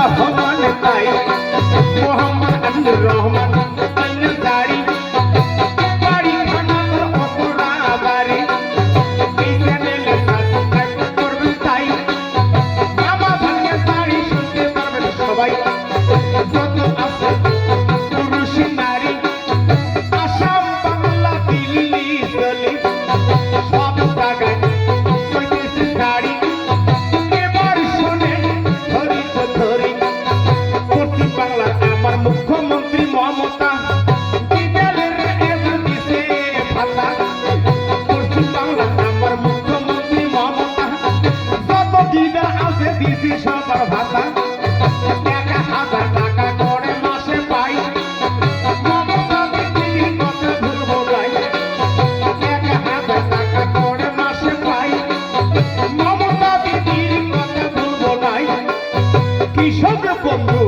রহমান তাই মোহাম্মদ আব্দুর রহমান দাড়ি বাড়ি খানার অপরা বাড়ি এই চ্যানেলে সাবস্ক্রাইব করবেন তাই মামা ভাগ্যে দাড়ি শুনতে পারবেন সবাই যত আছে পুরুষ নারী আসাম বাংলা দিল্লি গলি সব জায়গায় কইতেছে দাড়ি এবার শোনেন ধরি তো ধরি পশ্চিম বাংলার আমার মুখ্যমন্ত্রী মমতা বিদ্যালয়ের এবার দিছে ভাতা পশ্চিম বাংলার আমার মুখ্যমন্ত্রী মমতা যত দিদা আছে দিছি সবার ভাতা 1,000 টাকা করে মাসে পাই মমতা দিদির কথা ভুলবো নাই 1,000 টাকা করে মাসে পাই মমতা দিদির কথা ভুলবো নাই কৃষক বন্ধু